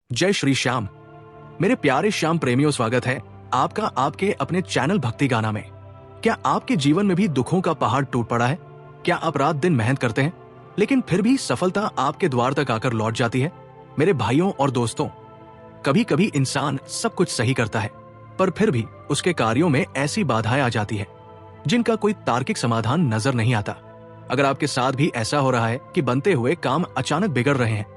जय श्री श्याम। मेरे प्यारे श्याम प्रेमियों, स्वागत है आपका आपके अपने चैनल भक्ति गाना में। क्या आपके जीवन में भी दुखों का पहाड़ टूट पड़ा है? क्या आप रात दिन मेहनत करते हैं लेकिन फिर भी सफलता आपके द्वार तक आकर लौट जाती है? मेरे भाइयों और दोस्तों, कभी कभी इंसान सब कुछ सही करता है पर फिर भी उसके कार्यों में ऐसी बाधाएं आ जाती है जिनका कोई तार्किक समाधान नजर नहीं आता। अगर आपके साथ भी ऐसा हो रहा है कि बनते हुए काम अचानक बिगड़ रहे हैं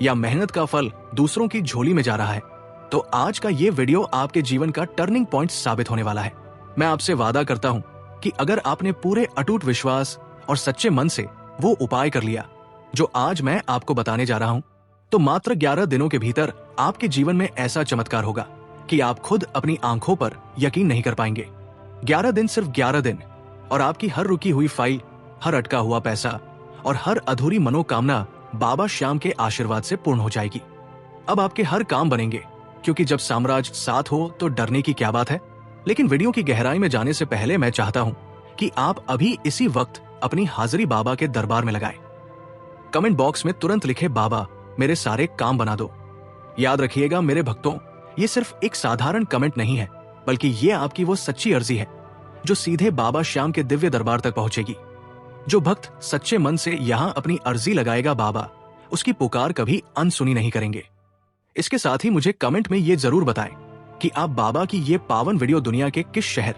या मेहनत का फल दूसरों की झोली में जा रहा है, तो आज का ये वीडियो आपके जीवन का टर्निंग पॉइंट साबित होने वाला है। मैं आपसे वादा करता हूं कि अगर आपने पूरे अटूट विश्वास और सच्चे मन से वो उपाय कर लिया जो आज मैं आपको बताने जा रहा हूं, तो मात्र 11 दिनों के भीतर आपके जीवन में ऐसा चमत्कार होगा कि आप खुद अपनी आंखों पर यकीन नहीं कर पाएंगे। 11 दिन, सिर्फ 11 दिन, और आपकी हर रुकी हुई फाइल, हर अटका हुआ पैसा और हर अधूरी मनोकामना बाबा श्याम के आशीर्वाद से पूर्ण हो जाएगी। अब आपके हर काम बनेंगे, क्योंकि जब साम्राज्य साथ हो तो डरने की क्या बात है। लेकिन वीडियो की गहराई में जाने से पहले मैं चाहता हूं कि आप अभी इसी वक्त अपनी हाजिरी बाबा के दरबार में लगाएं। कमेंट बॉक्स में तुरंत लिखे, बाबा मेरे सारे काम बना दो। याद रखिएगा मेरे भक्तों, ये सिर्फ एक साधारण कमेंट नहीं है, बल्कि ये आपकी वो सच्ची अर्जी है जो सीधे बाबा श्याम के दिव्य दरबार तक पहुंचेगी। जो भक्त सच्चे मन से यहाँ अपनी अर्जी लगाएगा, बाबा उसकी पुकार कभी अनसुनी नहीं करेंगे। इसके साथ ही मुझे कमेंट में ये जरूर बताएं कि आप बाबा की ये पावन वीडियो दुनिया के किस शहर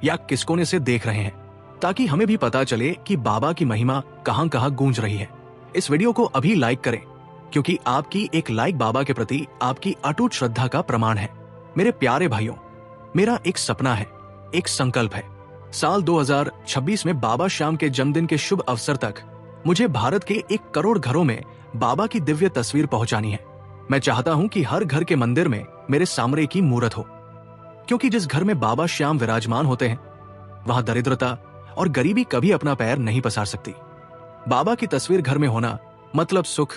या किस कोने से देख रहे हैं, ताकि हमें भी पता चले कि बाबा की महिमा कहां कहां गूंज रही है। इस वीडियो को अभी लाइक करें, क्योंकि आपकी एक लाइक बाबा के प्रति आपकी अटूट श्रद्धा का प्रमाण है। मेरे प्यारे भाइयों, मेरा एक सपना है, एक संकल्प है। साल 2026 में बाबा श्याम के जन्मदिन के शुभ अवसर तक मुझे भारत के 1 करोड़ घरों में बाबा की दिव्य तस्वीर पहुंचानी है। मैं चाहता हूं कि हर घर के मंदिर में मेरे सामने की मूर्त हो, क्योंकि जिस घर में बाबा श्याम विराजमान होते हैं वहां दरिद्रता और गरीबी कभी अपना पैर नहीं पसार सकती। बाबा की तस्वीर घर में होना मतलब सुख,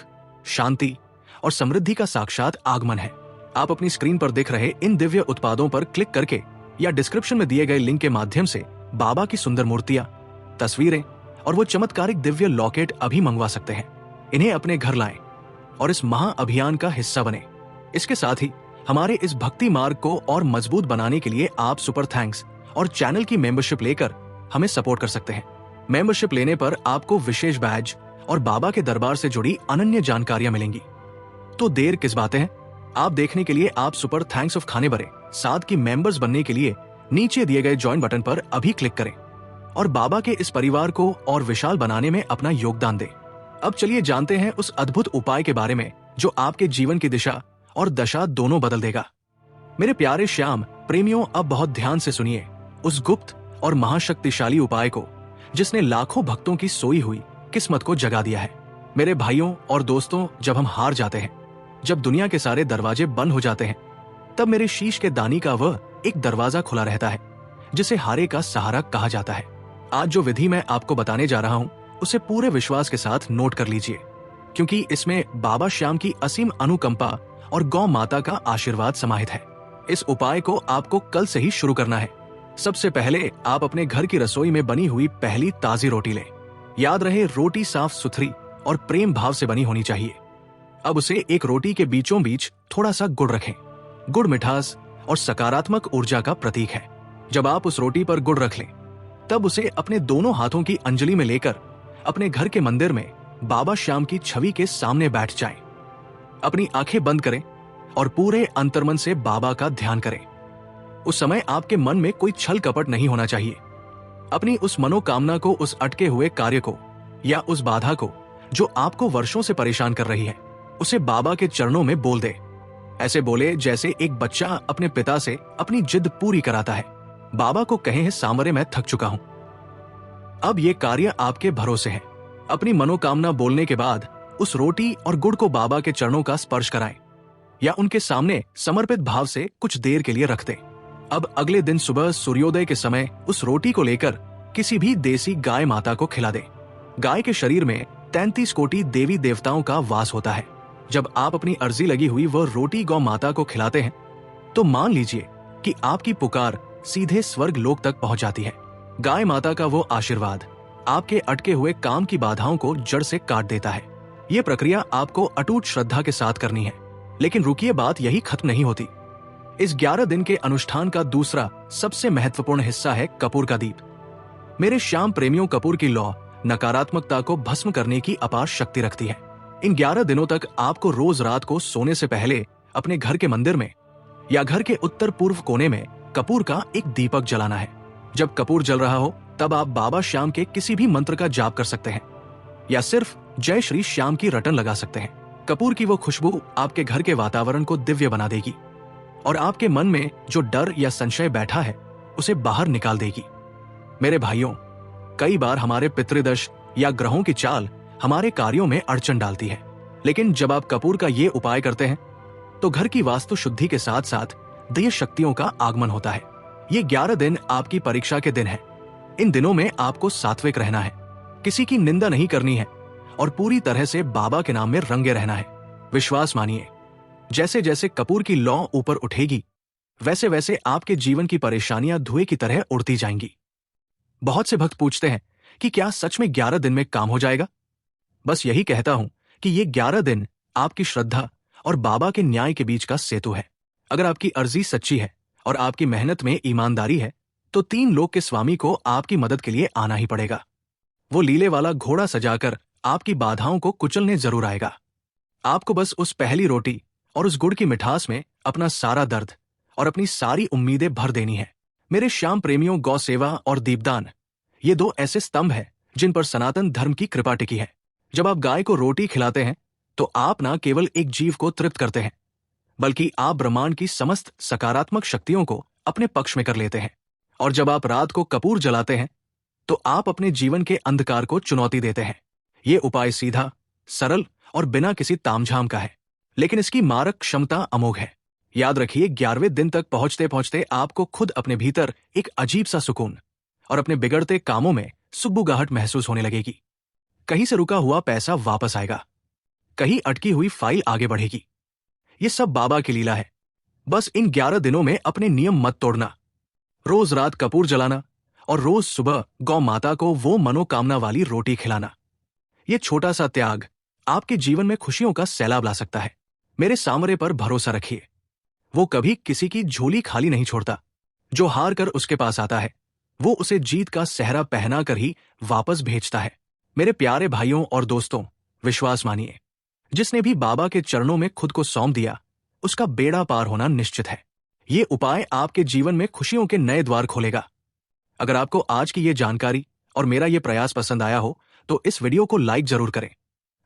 शांति और समृद्धि का साक्षात आगमन है। आप अपनी स्क्रीन पर दिख रहे इन दिव्य उत्पादों पर क्लिक करके या डिस्क्रिप्शन में दिए गए लिंक के माध्यम से बाबा की सुंदर मूर्तियां, तस्वीरें और वो चमत्कारिक दिव्य लॉकेट अभी मंगवा सकते हैं। इन्हें अपने घर लाएं और इस महा अभियान का हिस्सा बने। इसके साथ ही हमारे इस भक्ति मार्ग को और मजबूत बनाने के लिए आप सुपर थैंक्स और चैनल की मेंबरशिप लेकर हमें सपोर्ट कर सकते हैं। मेंबरशिप लेने पर आपको विशेष बैज और बाबा के दरबार से जुड़ी अनन्य जानकारियां मिलेंगी। तो देर किस बातें हैं, आप देखने के लिए आप सुपर थैंक्स ऑफ खाने बरे साथ की मेंबर्स बनने के लिए नीचे दिए गए ज्वाइन बटन पर अभी क्लिक करें और बाबा के इस परिवार को और विशाल बनाने में अपना योगदान दें। अब चलिए जानते हैं उस अद्भुत उपाय के बारे में जो आपके जीवन की दिशा और दशा दोनों बदल देगा। मेरे प्यारे श्याम प्रेमियों, अब बहुत ध्यान से सुनिए उस गुप्त और महाशक्तिशाली उपाय को जिसने लाखों भक्तों की सोई हुई किस्मत को जगा दिया है। मेरे भाइयों और दोस्तों, जब हम हार जाते हैं, जब दुनिया के सारे दरवाजे बंद हो जाते हैं, तब मेरे शीश के दानी का वह एक दरवाजा खुला रहता है जिसे हारे का सहारा कहा जाता है। आज जो विधि मैं आपको बताने जा रहा हूं उसे पूरे विश्वास के साथ नोट कर लीजिए, क्योंकि इसमें बाबा श्याम की असीम अनुकंपा और गौ माता का आशीर्वाद समाहित है। इस उपाय को आपको कल से ही शुरू करना है। सबसे पहले आप अपने घर की रसोई में बनी हुई पहली ताजी रोटी लें। याद रहे, रोटी साफ सुथरी और प्रेम भाव से बनी होनी चाहिए। अब उसे एक रोटी के बीचों बीच थोड़ा सा गुड़ रखें। गुड़ मिठास और सकारात्मक ऊर्जा का प्रतीक है। जब आप उस रोटी पर गुड़ रख लें, तब उसे अपने दोनों हाथों की अंजलि में लेकर अपने घर के मंदिर में बाबा श्याम की छवि के सामने बैठ जाएं। अपनी आंखें बंद करें और पूरे अंतर्मन से बाबा का ध्यान करें। उस समय आपके मन में कोई छल कपट नहीं होना चाहिए। अपनी उस मनोकामना को, उस अटके हुए कार्य को या उस बाधा को जो आपको वर्षों से परेशान कर रही है, उसे बाबा के चरणों में बोल दे। ऐसे बोले जैसे एक बच्चा अपने पिता से अपनी जिद पूरी कराता है। बाबा को कहे, सामरे मैं थक चुका हूं, अब ये कार्य आपके भरोसे है। अपनी मनोकामना बोलने के बाद उस रोटी और गुड़ को बाबा के चरणों का स्पर्श कराएं या उनके सामने समर्पित भाव से कुछ देर के लिए रख दें। अब अगले दिन सुबह सूर्योदय के समय उस रोटी को लेकर किसी भी देसी गाय माता को खिला दें। गाय के शरीर में 33 कोटि देवी देवताओं का वास होता है। जब आप अपनी अर्जी लगी हुई वह रोटी गौ माता को खिलाते हैं, तो मान लीजिए कि आपकी पुकार सीधे स्वर्ग लोक तक पहुंच जाती है। गाय माता का वो आशीर्वाद आपके अटके हुए काम की बाधाओं को जड़ से काट देता है। ये प्रक्रिया आपको अटूट श्रद्धा के साथ करनी है, लेकिन रुकिए, बात यही खत्म नहीं होती। इस 11 दिन के अनुष्ठान का दूसरा सबसे महत्वपूर्ण हिस्सा है कपूर का दीप। मेरे श्याम प्रेमियों, कपूर की लौ नकारात्मकता को भस्म करने की अपार शक्ति रखती है। इन 11 दिनों तक आपको रोज रात को सोने से पहले अपने घर के मंदिर में या घर के उत्तर पूर्व कोने में कपूर का एक दीपक जलाना है। जब कपूर जल रहा हो तब आप बाबा श्याम के किसी भी मंत्र का जाप कर सकते हैं या सिर्फ जय श्री श्याम की रटन लगा सकते हैं। कपूर की वो खुशबू आपके घर के वातावरण को दिव्य बना देगी और आपके मन में जो डर या संशय बैठा है उसे बाहर निकाल देगी। मेरे भाइयों, कई बार हमारे पितृदश या ग्रहों की चाल हमारे कार्यों में अड़चन डालती है, लेकिन जब आप कपूर का ये उपाय करते हैं तो घर की वास्तु शुद्धि के साथ साथ दिव्य शक्तियों का आगमन होता है। ये 11 दिन आपकी परीक्षा के दिन है। इन दिनों में आपको सात्विक रहना है, किसी की निंदा नहीं करनी है और पूरी तरह से बाबा के नाम में रंगे रहना है। विश्वास मानिए, जैसे जैसे कपूर की लौ ऊपर उठेगी वैसे वैसे आपके जीवन की परेशानियां धुएं की तरह उड़ती जाएंगी। बहुत से भक्त पूछते हैं कि क्या सच में 11 दिन में काम हो जाएगा? बस यही कहता हूं कि ये 11 दिन आपकी श्रद्धा और बाबा के न्याय के बीच का सेतु है। अगर आपकी अर्जी सच्ची है और आपकी मेहनत में ईमानदारी है तो 3 लोक के स्वामी को आपकी मदद के लिए आना ही पड़ेगा। वो लीले वाला घोड़ा सजाकर आपकी बाधाओं को कुचलने जरूर आएगा। आपको बस उस पहली रोटी और उस गुड़ की मिठास में अपना सारा दर्द और अपनी सारी उम्मीदें भर देनी है। मेरे श्याम प्रेमियों, गौ सेवा और दीपदान ये 2 ऐसे स्तंभ हैं जिन पर सनातन धर्म की कृपा टिकी है। जब आप गाय को रोटी खिलाते हैं तो आप न केवल एक जीव को तृप्त करते हैं बल्कि आप ब्रह्मांड की समस्त सकारात्मक शक्तियों को अपने पक्ष में कर लेते हैं। और जब आप रात को कपूर जलाते हैं तो आप अपने जीवन के अंधकार को चुनौती देते हैं। ये उपाय सीधा, सरल और बिना किसी तामझाम का है, लेकिन इसकी मारक क्षमता अमोघ है। याद रखिए, 11वें दिन तक पहुंचते पहुंचते आपको खुद अपने भीतर एक अजीब सा सुकून और अपने बिगड़ते कामों में सुगबुगाहट महसूस होने लगेगी। कहीं से रुका हुआ पैसा वापस आएगा, कहीं अटकी हुई फाइल आगे बढ़ेगी। ये सब बाबा की लीला है। बस इन 11 दिनों में अपने नियम मत तोड़ना। रोज रात कपूर जलाना और रोज सुबह गौ माता को वो मनोकामना वाली रोटी खिलाना। ये छोटा सा त्याग आपके जीवन में खुशियों का सैलाब ला सकता है। मेरे सामरे पर भरोसा रखिए, वो कभी किसी की झोली खाली नहीं छोड़ता। जो हार कर उसके पास आता है वो उसे जीत का सेहरा पहना कर ही वापस भेजता है। मेरे प्यारे भाइयों और दोस्तों, विश्वास मानिए, जिसने भी बाबा के चरणों में खुद को सौंप दिया उसका बेड़ा पार होना निश्चित है। ये उपाय आपके जीवन में खुशियों के नए द्वार खोलेगा। अगर आपको आज की ये जानकारी और मेरा ये प्रयास पसंद आया हो तो इस वीडियो को लाइक जरूर करें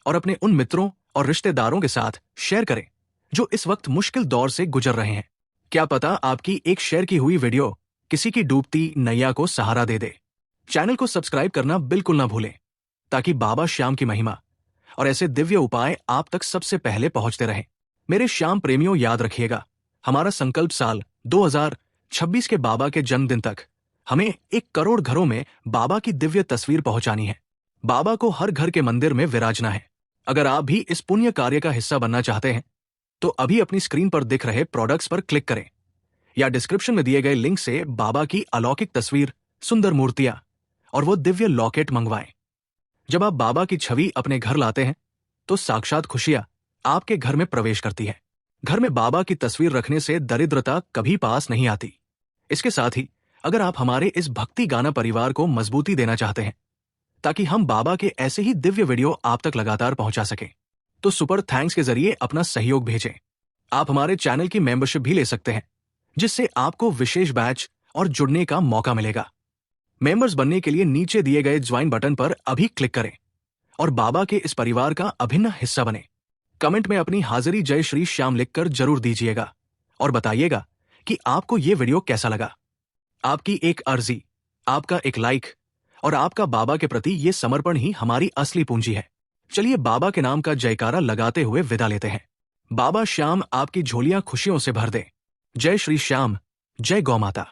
और अपने उन मित्रों और रिश्तेदारों के साथ शेयर करें जो इस वक्त मुश्किल दौर से गुजर रहे हैं। क्या पता आपकी एक शेयर की हुई वीडियो किसी की डूबती नैया को सहारा दे दे। चैनल को सब्सक्राइब करना बिल्कुल ना भूलें ताकि बाबा श्याम की महिमा और ऐसे दिव्य उपाय आप तक सबसे पहले पहुंचते रहें। मेरे श्याम प्रेमियों, याद रखिएगा, हमारा संकल्प साल 2026 के बाबा के जन्मदिन तक हमें 1 करोड़ घरों में बाबा की दिव्य तस्वीर पहुंचानी है। बाबा को हर घर के मंदिर में विराजना है। अगर आप भी इस पुण्य कार्य का हिस्सा बनना चाहते हैं तो अभी अपनी स्क्रीन पर दिख रहे प्रोडक्ट्स पर क्लिक करें या डिस्क्रिप्शन में दिए गए लिंक से बाबा की अलौकिक तस्वीर, सुंदर मूर्तियां और वो दिव्य लॉकेट मंगवाएं। जब आप बाबा की छवि अपने घर लाते हैं तो साक्षात खुशियां आपके घर में प्रवेश करती है। घर में बाबा की तस्वीर रखने से दरिद्रता कभी पास नहीं आती। इसके साथ ही अगर आप हमारे इस भक्ति गाना परिवार को मजबूती देना चाहते हैं ताकि हम बाबा के ऐसे ही दिव्य वीडियो आप तक लगातार पहुंचा सकें तो सुपर थैंक्स के जरिए अपना सहयोग भेजें। आप हमारे चैनल की मेंबरशिप भी ले सकते हैं जिससे आपको विशेष बैच और जुड़ने का मौका मिलेगा। मेंबर्स बनने के लिए नीचे दिए गए ज्वाइन बटन पर अभी क्लिक करें और बाबा के इस परिवार का अभिन्न हिस्सा बने। कमेंट में अपनी हाजिरी जय श्री श्याम लिखकर जरूर दीजिएगा और बताइएगा कि आपको ये वीडियो कैसा लगा। आपकी एक अर्जी, आपका एक लाइक और आपका बाबा के प्रति ये समर्पण ही हमारी असली पूंजी है। चलिए बाबा के नाम का जयकारा लगाते हुए विदा लेते हैं। बाबा श्याम आपकी झोलियां खुशियों से भर दे। जय श्री श्याम, जय गौ माता।